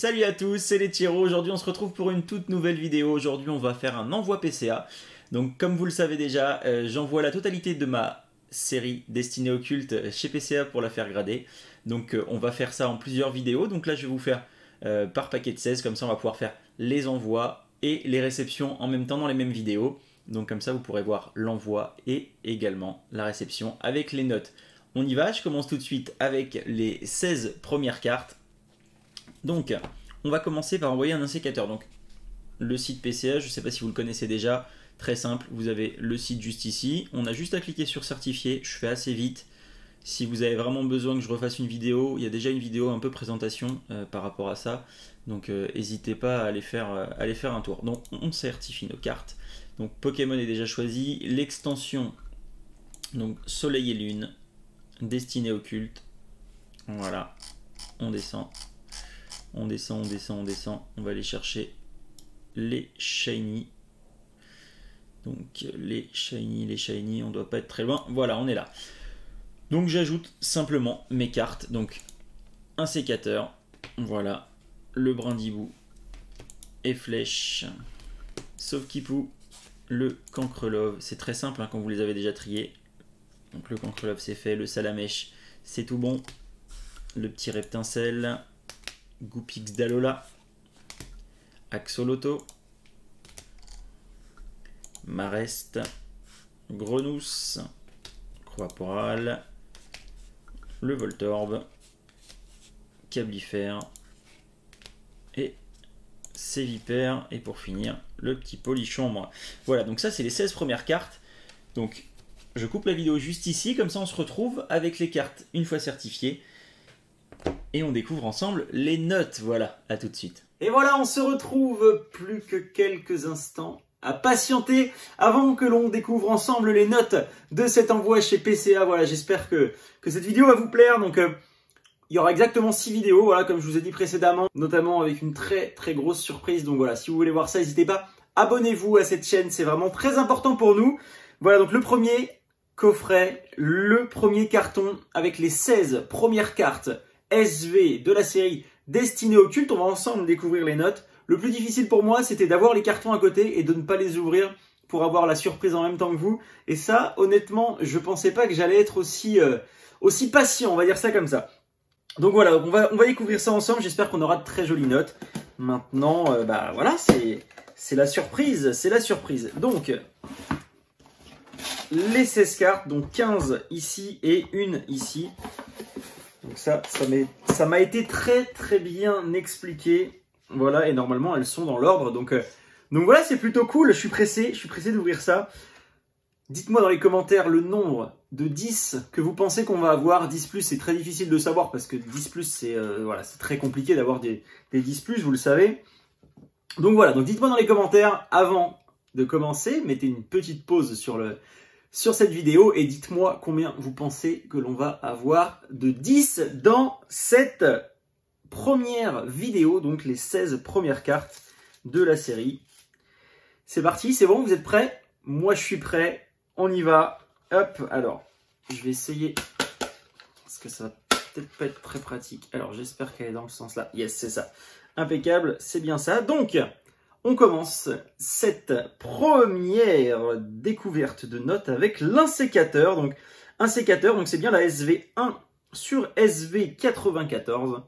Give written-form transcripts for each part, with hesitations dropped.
Salut à tous, c'est les Tyros. Aujourd'hui on se retrouve pour une toute nouvelle vidéo. Aujourd'hui on va faire un envoi PCA. Donc comme vous le savez déjà, j'envoie la totalité de ma série Destinée au culte chez PCA pour la faire grader. Donc on va faire ça en plusieurs vidéos. Donc là je vais vous faire par paquet de 16, comme ça on va pouvoir faire les envois et les réceptions en même temps dans les mêmes vidéos. Donc comme ça vous pourrez voir l'envoi et également la réception avec les notes. On y va, je commence tout de suite avec les 16 premières cartes. Donc, on va commencer par envoyer un insécateur. Donc, le site PCA, je ne sais pas si vous le connaissez déjà, très simple, vous avez le site juste ici. On a juste à cliquer sur certifier, je fais assez vite. Si vous avez vraiment besoin que je refasse une vidéo, il y a déjà une vidéo un peu présentation par rapport à ça. Donc, n'hésitez pas à aller faire un tour. Donc, on certifie nos cartes. Donc, Pokémon est déjà choisi. L'extension, donc Soleil et Lune, Destinée au culte. Voilà, on descend. On descend, on descend, on descend. On va aller chercher les shiny. Donc les shiny, on ne doit pas être très loin. Voilà, on est là. Donc j'ajoute simplement mes cartes. Donc un sécateur. Voilà. Le brindibou et flèche. Sauf Kipou. Le cancrelove. C'est très simple hein, quand vous les avez déjà triés. Donc le cancrelove c'est fait. Le salamèche c'est tout bon. Le petit reptincelle. Goupix d'Alola, Axoloto, Mareste, Grenousse, Croaporal, le Voltorbe, Cablifère et Sévipère. Et pour finir, le petit Polichon. Voilà, donc ça c'est les 16 premières cartes. Donc je coupe la vidéo juste ici, comme ça on se retrouve avec les cartes une fois certifiées. Et on découvre ensemble les notes. Voilà, à tout de suite. Et voilà, on se retrouve plus que quelques instants à patienter avant que l'on découvre ensemble les notes de cet envoi chez PCA. Voilà, j'espère que cette vidéo va vous plaire. Donc, il y aura exactement 6 vidéos, voilà, comme je vous ai dit précédemment, notamment avec une très grosse surprise. Donc voilà, si vous voulez voir ça, n'hésitez pas, abonnez-vous à cette chaîne, c'est vraiment très important pour nous. Voilà, donc le premier coffret, le premier carton avec les 16 premières cartes SV de la série Destinée au culte. On va ensemble découvrir les notes. Le plus difficile pour moi, c'était d'avoir les cartons à côté et de ne pas les ouvrir pour avoir la surprise en même temps que vous. Et ça, honnêtement, je pensais pas que j'allais être aussi patient, on va dire ça comme ça. Donc voilà, on va découvrir ça ensemble. J'espère qu'on aura de très jolies notes. Maintenant, bah voilà, c'est la surprise, c'est la surprise. Donc, les 16 cartes, donc 15 ici et une ici. Donc ça m'a été très bien expliqué. Voilà, et normalement elles sont dans l'ordre. Donc voilà, c'est plutôt cool. Je suis pressé d'ouvrir ça. Dites-moi dans les commentaires le nombre de 10 que vous pensez qu'on va avoir. 10+, c'est très difficile de savoir parce que 10+, c'est voilà, c'est très compliqué d'avoir des 10+, vous le savez. Donc voilà, donc dites-moi dans les commentaires avant de commencer. Mettez une petite pause sur cette vidéo et dites-moi combien vous pensez que l'on va avoir de 10 dans cette première vidéo, donc les 16 premières cartes de la série. C'est parti, c'est bon, vous êtes prêts? Moi je suis prêt, on y va. Hop, alors, je vais essayer, parce que ça va peut-être pas être très pratique. Alors j'espère qu'elle est dans le sens là. Yes, c'est ça. Impeccable, c'est bien ça. Donc, on commence cette première découverte de notes avec l'insécateur. Donc, un sécateur, donc c'est bien la SV1 sur SV94.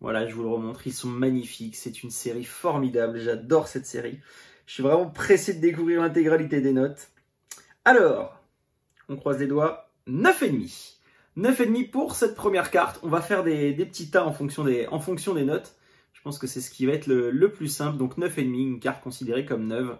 Voilà, je vous le remontre, ils sont magnifiques. C'est une série formidable, j'adore cette série. Je suis vraiment pressé de découvrir l'intégralité des notes. Alors, on croise les doigts, 9,5. 9,5 pour cette première carte. On va faire des petits tas en fonction des notes. Je pense que c'est ce qui va être le plus simple. Donc 9,5, une carte considérée comme neuve.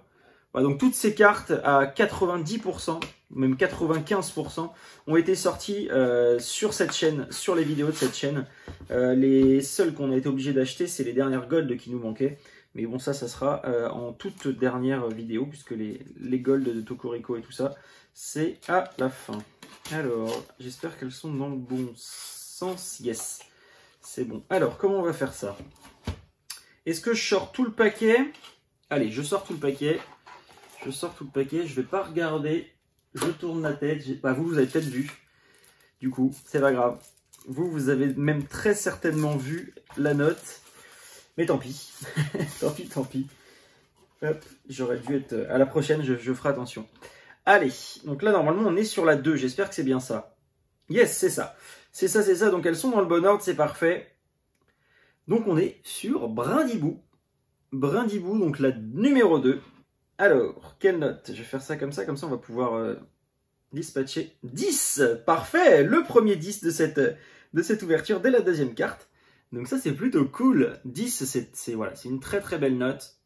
Voilà, donc toutes ces cartes à 90%, même 95%, ont été sorties sur cette chaîne, sur les vidéos de cette chaîne. Les seules qu'on a été obligé d'acheter, c'est les dernières gold qui nous manquaient. Mais bon, ça sera en toute dernière vidéo, puisque les gold de Tokorico et tout ça, c'est à la fin. Alors, j'espère qu'elles sont dans le bon sens. Yes, c'est bon. Alors, comment on va faire ça? Est-ce que je sors tout le paquet? Allez, je sors tout le paquet. Je sors tout le paquet. Je vais pas regarder. Je tourne la tête. Bah, vous avez peut-être vu. Du coup, c'est pas grave. Vous avez même très certainement vu la note. Mais tant pis. Tant pis, tant pis. Hop, j'aurais dû être... À la prochaine, je ferai attention. Allez, donc là, normalement, on est sur la 2. J'espère que c'est bien ça. Yes, c'est ça. C'est ça, c'est ça. Donc, elles sont dans le bon ordre, c'est parfait. Donc, on est sur Brindibou. Brindibou, donc la numéro 2. Alors, quelle note? Je vais faire ça, comme ça, on va pouvoir dispatcher 10. Parfait, le premier 10 de cette ouverture dès la deuxième carte. Donc ça, c'est plutôt cool. 10, c'est voilà, une très très belle note.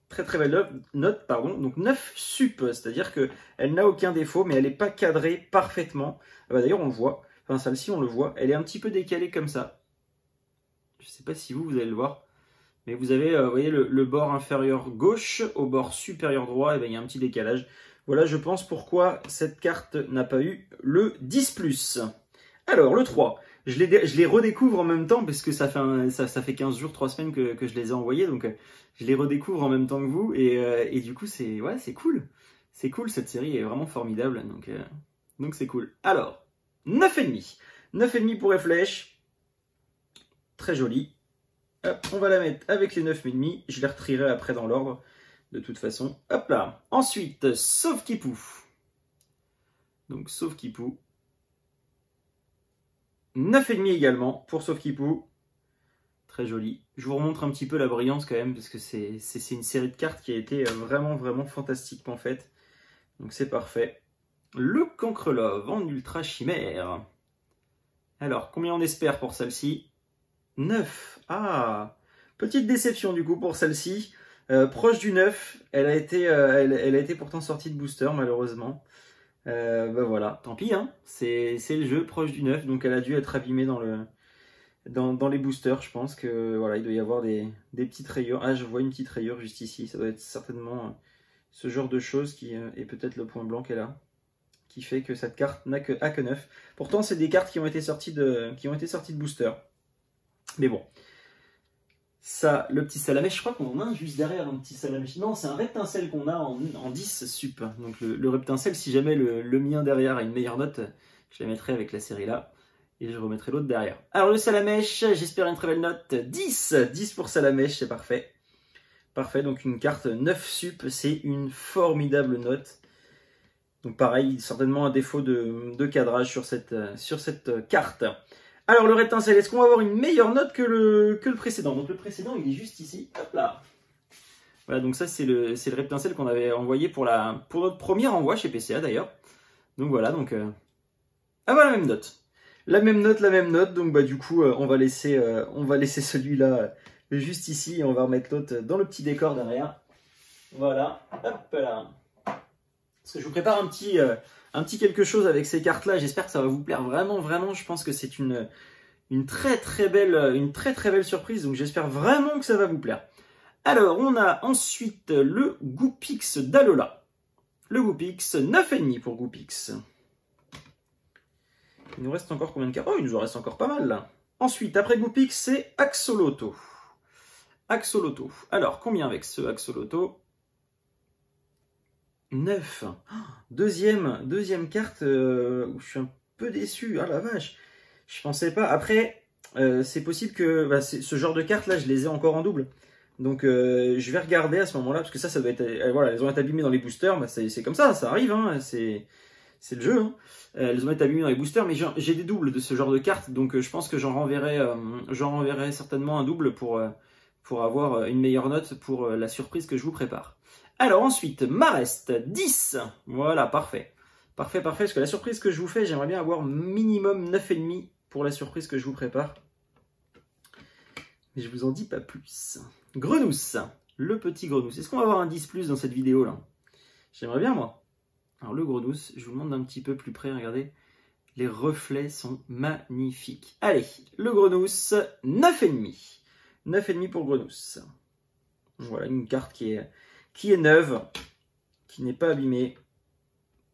Très très belle note, pardon. Donc 9 sup, c'est-à-dire qu'elle n'a aucun défaut, mais elle n'est pas cadrée parfaitement. Ah bah, d'ailleurs, on le voit. Enfin, celle-ci, on le voit. Elle est un petit peu décalée comme ça. Je ne sais pas si vous allez le voir. Mais vous avez, vous voyez, le bord inférieur gauche au bord supérieur droit, et bien, il y a un petit décalage. Voilà, je pense pourquoi cette carte n'a pas eu le 10+. Alors, le 3. Je les redécouvre en même temps, parce que ça fait 15 jours, 3 semaines que je les ai envoyés. Donc, je les redécouvre en même temps que vous. Et du coup, c'est cool. C'est cool, cette série est vraiment formidable. Donc c'est cool. Alors, 9,5. 9,5 pour les flèches. Très joli. Hop, on va la mettre avec les 9,5. Je les retrierai après dans l'ordre. De toute façon. Hop là. Ensuite, Sauf Kipou. Donc, Sauf Kipou. 9,5 également pour Sauf Kipou. Très joli. Je vous remontre un petit peu la brillance quand même, parce que c'est une série de cartes qui a été vraiment, vraiment fantastiquement faite. Donc c'est parfait. Le Cancrelove en ultra chimère. Alors, combien on espère pour celle-ci? 9. Ah, petite déception du coup pour celle-ci. Proche du 9. Elle a été pourtant sortie de booster, malheureusement. Bah voilà, tant pis, hein. C'est le jeu, proche du 9. Donc elle a dû être abîmée dans les boosters. Je pense que voilà, il doit y avoir des petites rayures. Ah, je vois une petite rayure juste ici. Ça doit être certainement ce genre de choses qui est peut-être le point blanc qu'elle a, qui fait que cette carte n'a que 9. Pourtant, c'est des cartes qui ont été sorties de booster. Mais bon. Ça, le petit salamèche, je crois qu'on a juste derrière un petit salamèche. Non, c'est un reptincelle qu'on a en 10 sup. Donc le reptincelle, si jamais le mien derrière a une meilleure note, je la mettrai avec la série là. Et je remettrai l'autre derrière. Alors le salamèche, j'espère une très belle note. 10. 10 pour salamèche, c'est parfait. Parfait, donc une carte 9 sup, c'est une formidable note. Donc pareil, certainement un défaut de cadrage sur cette carte. Alors le reptincelle, est-ce qu'on va avoir une meilleure note que le précédent? Donc le précédent, il est juste ici. Hop là. Voilà, donc ça c'est le reptincelle qu'on avait envoyé pour notre premier envoi chez PCA d'ailleurs. Donc voilà, donc... Ah bah la même note. La même note. Donc bah du coup, on va laisser celui-là juste ici. Et on va remettre l'autre dans le petit décor derrière. Voilà. Hop là. Parce que je vous prépare un petit quelque chose avec ces cartes-là. J'espère que ça va vous plaire vraiment, vraiment. Je pense que c'est une très très belle surprise. Donc j'espère vraiment que ça va vous plaire. Alors, on a ensuite le Goopix d'Alola. Le Goopix, 9,5 pour Goopix. Il nous reste encore combien de cartes? Oh, il nous en reste encore pas mal là. Ensuite, après Goopix, c'est Axoloto. Axoloto. Alors, combien avec ce Axoloto? 9. Deuxième carte où je suis un peu déçu. Ah la vache. Je pensais pas. Après, c'est possible que ce genre de cartes là, je les ai encore en double. Donc je vais regarder à ce moment-là, parce que ça doit être... voilà, elles ont été abîmées dans les boosters. Bah, c'est comme ça arrive. Hein, c'est le jeu. Hein. Elles ont été abîmées dans les boosters, mais j'ai des doubles de ce genre de cartes. Donc je pense que j'en renverrai certainement un double pour avoir une meilleure note pour la surprise que je vous prépare. Alors ensuite, Marest, 10. Voilà, parfait. Parfait, parce que la surprise que je vous fais, j'aimerais bien avoir minimum 9,5 pour la surprise que je vous prépare. Mais je vous en dis pas plus. Grenousse, le petit Grenousse. Est-ce qu'on va avoir un 10+ dans cette vidéo là? J'aimerais bien moi. Alors le Grenousse, je vous montre d'un petit peu plus près, regardez. Les reflets sont magnifiques. Allez, le Grenousse, 9,5. 9,5 pour Grenousse. Voilà, une carte qui est neuve, qui n'est pas abîmée.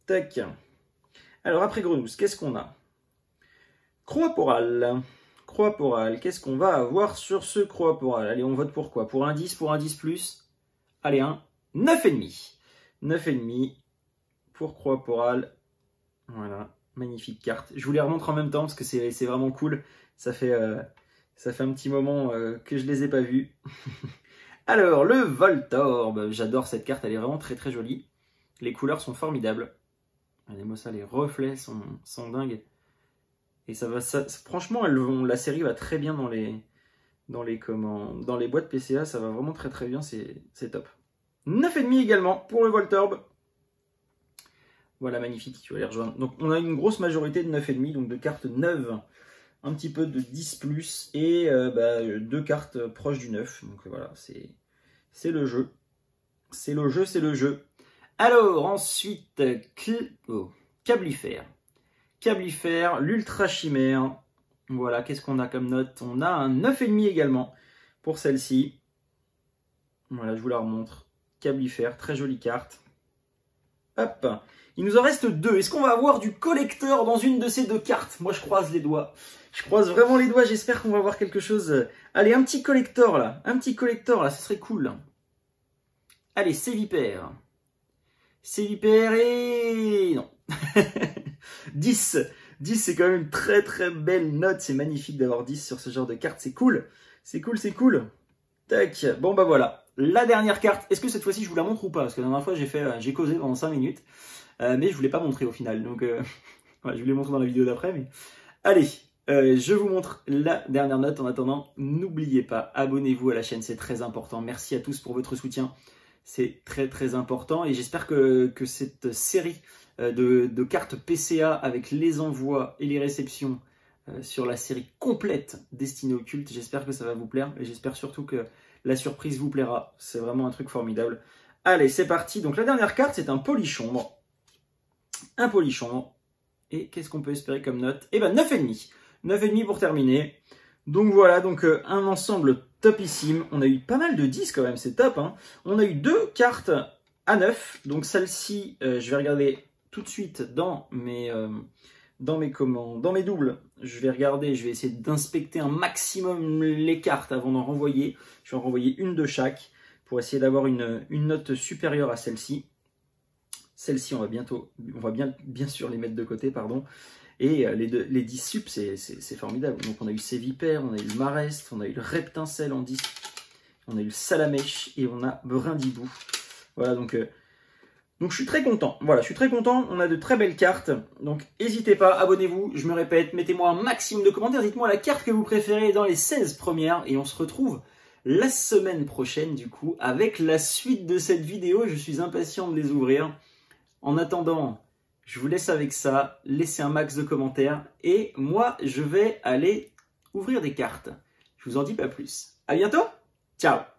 Tac. Alors après Grenousse, qu'est-ce qu'on a? Croaporal. Croaporal, qu'est-ce qu'on va avoir sur ce Croaporal? Allez, on vote pour quoi? Pour un 10, pour un 10+. Allez, un 9,5. 9,5 pour Croaporal. Voilà, magnifique carte. Je vous les remontre en même temps parce que c'est vraiment cool. Ça fait Ça fait un petit moment que je les ai pas vus. Alors, le Voltorb. J'adore cette carte, elle est vraiment très très jolie. Les couleurs sont formidables. Regardez-moi ça, les reflets sont dingues. Et ça va, franchement, la série va très bien dans les boîtes PCA, ça va vraiment très très bien, c'est top. 9,5 également pour le Voltorb. Voilà, magnifique, tu vas les rejoindre. Donc on a une grosse majorité de 9,5, donc de cartes neuves, un petit peu de 10+, et 2 cartes proches du 9. Donc voilà, c'est le jeu. C'est le jeu, c'est le jeu. Alors ensuite, Cablifère. Cablifère, l'Ultra Chimère. Voilà, qu'est-ce qu'on a comme note? On a un 9,5 également pour celle-ci. Voilà, je vous la remontre. Cablifère, très jolie carte. Hop, il nous en reste 2. Est-ce qu'on va avoir du collector dans une de ces 2 cartes? Moi, je croise les doigts. Je croise vraiment les doigts, j'espère qu'on va avoir quelque chose. Allez, un petit collector là. Un petit collector là, ça serait cool. Allez, Sévipère. Sévipère et... non. 10. 10, c'est quand même une très très belle note. C'est magnifique d'avoir 10 sur ce genre de carte. C'est cool. C'est cool, c'est cool. Tac. Bon, bah voilà. La dernière carte. Est-ce que cette fois-ci, je vous la montre ou pas? Parce que la dernière fois, j'ai causé pendant 5 minutes. Mais je ne vous l'ai pas montré au final. Donc, ouais, je vous l'ai montré dans la vidéo d'après. Mais... allez, je vous montre la dernière note. En attendant, n'oubliez pas, abonnez-vous à la chaîne. C'est très important. Merci à tous pour votre soutien. C'est très très important. Et j'espère que cette série de cartes PCA avec les envois et les réceptions sur la série complète destinée au culte, j'espère que ça va vous plaire. Et j'espère surtout que la surprise vous plaira. C'est vraiment un truc formidable. Allez, c'est parti. Donc la dernière carte, c'est un Polichon. Un Polichon. Et qu'est-ce qu'on peut espérer comme note? Eh ben 9,5. 9,5 pour terminer. Donc voilà, donc un ensemble topissime. On a eu pas mal de 10 quand même, c'est top. Hein. On a eu 2 cartes à 9. Donc celle-ci, je vais regarder tout de suite dans mes doubles. Je vais regarder, je vais essayer d'inspecter un maximum les cartes avant d'en renvoyer. Je vais en renvoyer une de chaque pour essayer d'avoir une note supérieure à celle-ci. Celle-ci, on va bien sûr les mettre de côté, pardon. Et les 10 sup, c'est formidable. Donc on a eu Sévipère, on a eu le Marest, on a eu le Reptincelle en 10, on a eu le Salamèche et on a Brindibou. Voilà, donc je suis très content. Voilà, je suis très content. On a de très belles cartes. Donc n'hésitez pas, abonnez-vous. Je me répète, mettez-moi un maximum de commentaires. Dites-moi la carte que vous préférez dans les 16 premières. Et on se retrouve la semaine prochaine, du coup, avec la suite de cette vidéo. Je suis impatient de les ouvrir. En attendant, je vous laisse avec ça. Laissez un max de commentaires. Et moi, je vais aller ouvrir des cartes. Je vous en dis pas plus. À bientôt. Ciao.